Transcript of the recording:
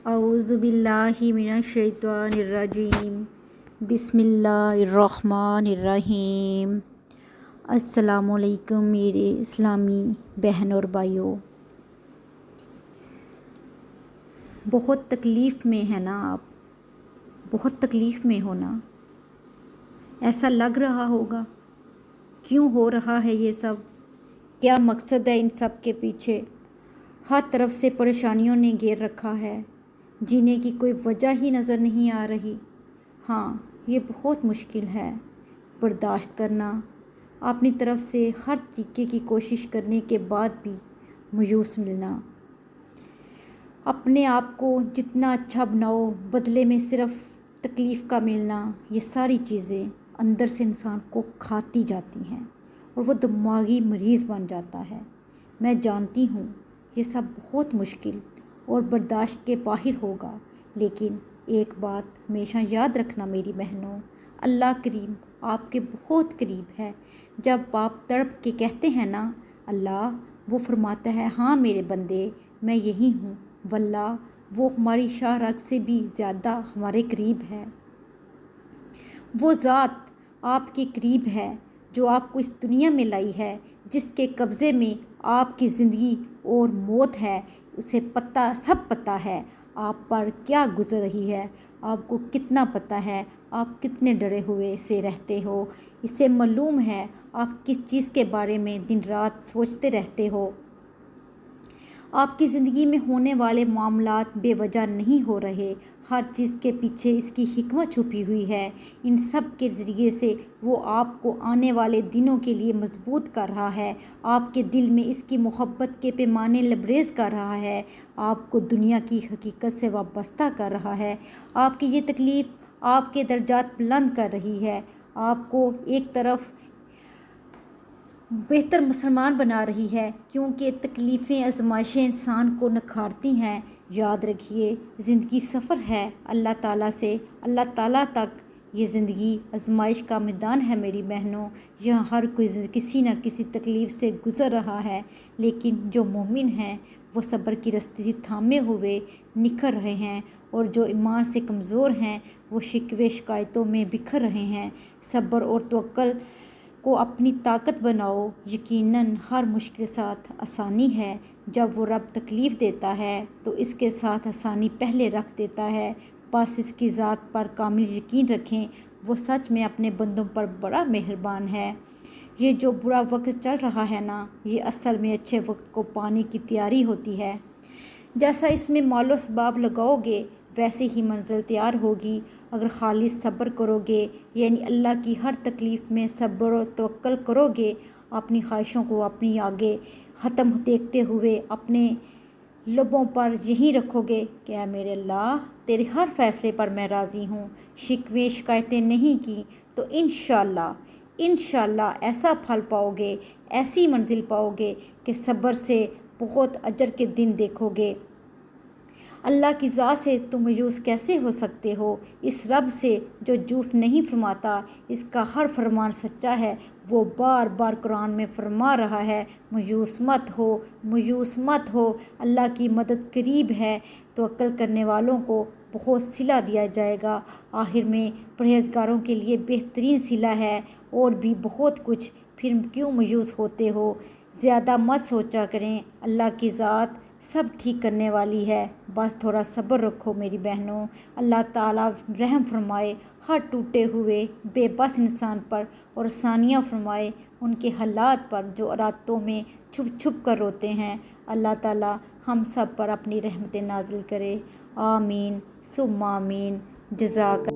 اعوذ باللہ من الشیطان الرجیم بسم اللہ الرحمن الرحیم۔ السلام علیکم میرے اسلامی بہن اور بھائیوں، بہت تکلیف میں ہے نا آپ، بہت تکلیف میں ہو نا۔ ایسا لگ رہا ہوگا کیوں ہو رہا ہے یہ سب، کیا مقصد ہے ان سب کے پیچھے۔ ہر طرف سے پریشانیوں نے گھیر رکھا ہے، جینے کی کوئی وجہ ہی نظر نہیں آ رہی۔ ہاں، یہ بہت مشکل ہے برداشت کرنا، اپنی طرف سے ہر طریقے کی کوشش کرنے کے بعد بھی مایوس ملنا، اپنے آپ کو جتنا اچھا بناؤ بدلے میں صرف تکلیف کا ملنا، یہ ساری چیزیں اندر سے انسان کو کھاتی جاتی ہیں اور وہ دماغی مریض بن جاتا ہے۔ میں جانتی ہوں یہ سب بہت مشکل اور برداشت کے باہر ہوگا، لیکن ایک بات ہمیشہ یاد رکھنا میری بہنوں، اللہ کریم آپ کے بہت قریب ہے۔ جب آپ تڑپ کے کہتے ہیں نا اللہ، وہ فرماتا ہے ہاں میرے بندے میں یہی ہوں، واللہ وہ ہماری شاہ رگ سے بھی زیادہ ہمارے قریب ہے۔ وہ ذات آپ کے قریب ہے جو آپ کو اس دنیا میں لائی ہے، جس کے قبضے میں آپ کی زندگی اور موت ہے، اسے سب پتہ ہے آپ پر کیا گزر رہی ہے، آپ کو کتنا پتہ ہے آپ کتنے ڈرے ہوئے سے رہتے ہو، اسے معلوم ہے آپ کس چیز کے بارے میں دن رات سوچتے رہتے ہو۔ آپ کی زندگی میں ہونے والے معاملات بے وجہ نہیں ہو رہے، ہر چیز کے پیچھے اس کی حکمت چھپی ہوئی ہے۔ ان سب کے ذریعے سے وہ آپ کو آنے والے دنوں کے لیے مضبوط کر رہا ہے، آپ کے دل میں اس کی محبت کے پیمانے لبریز کر رہا ہے، آپ کو دنیا کی حقیقت سے وابستہ کر رہا ہے۔ آپ کی یہ تکلیف آپ کے درجات بلند کر رہی ہے، آپ کو ایک طرف بہتر مسلمان بنا رہی ہے، کیونکہ تکلیفیں آزمائشیں انسان کو نکھارتی ہیں۔ یاد رکھیے زندگی سفر ہے اللہ تعالیٰ سے اللہ تعالیٰ تک، یہ زندگی آزمائش کا میدان ہے میری بہنوں۔ یہاں ہر کوئی کسی نہ کسی تکلیف سے گزر رہا ہے، لیکن جو مومن ہیں وہ صبر کی رسی تھامے ہوئے نکھر رہے ہیں، اور جو ایمان سے کمزور ہیں وہ شکوے شکایتوں میں بکھر رہے ہیں۔ صبر اور توکل کو اپنی طاقت بناؤ، یقیناً ہر مشکل ساتھ آسانی ہے۔ جب وہ رب تکلیف دیتا ہے تو اس کے ساتھ آسانی پہلے رکھ دیتا ہے، بس اس کی ذات پر کامل یقین رکھیں، وہ سچ میں اپنے بندوں پر بڑا مہربان ہے۔ یہ جو برا وقت چل رہا ہے نا، یہ اصل میں اچھے وقت کو پانے کی تیاری ہوتی ہے۔ جیسا اس میں مال و اسباب لگاؤ گے ویسے ہی منزل تیار ہوگی۔ اگر خالص صبر کرو گے، یعنی اللہ کی ہر تکلیف میں صبر و توکل کرو گے، اپنی خواہشوں کو اپنی آگے ختم دیکھتے ہوئے اپنے لبوں پر یہی رکھو گے کہ اے میرے اللہ، تیرے ہر فیصلے پر میں راضی ہوں، شکوے شکایتیں نہیں کی، تو انشاءاللہ ایسا پھل پاؤ گے، ایسی منزل پاؤ گے کہ صبر سے بہت اجر کے دن دیکھو گے۔ اللہ کی ذات سے تم مایوس کیسے ہو سکتے ہو؟ اس رب سے جو جھوٹ نہیں فرماتا، اس کا ہر فرمان سچا ہے، وہ بار بار قرآن میں فرما رہا ہے مایوس مت ہو، اللہ کی مدد قریب ہے، توکل کرنے والوں کو بہت صلہ دیا جائے گا۔ آخر میں پرہیزگاروں کے لیے بہترین صلہ ہے، اور بھی بہت کچھ، پھر کیوں مایوس ہوتے ہو؟ زیادہ مت سوچا کریں، اللہ کی ذات سب ٹھیک کرنے والی ہے، بس تھوڑا صبر رکھو میری بہنوں۔ اللہ تعالیٰ رحم فرمائے ہر ٹوٹے ہوئے بے بس انسان پر، اور ثانیہ فرمائے ان کے حالات پر جو راتوں میں چھپ چھپ کر روتے ہیں۔ اللہ تعالیٰ ہم سب پر اپنی رحمتیں نازل کرے، آمین ثم آمین۔ جزاک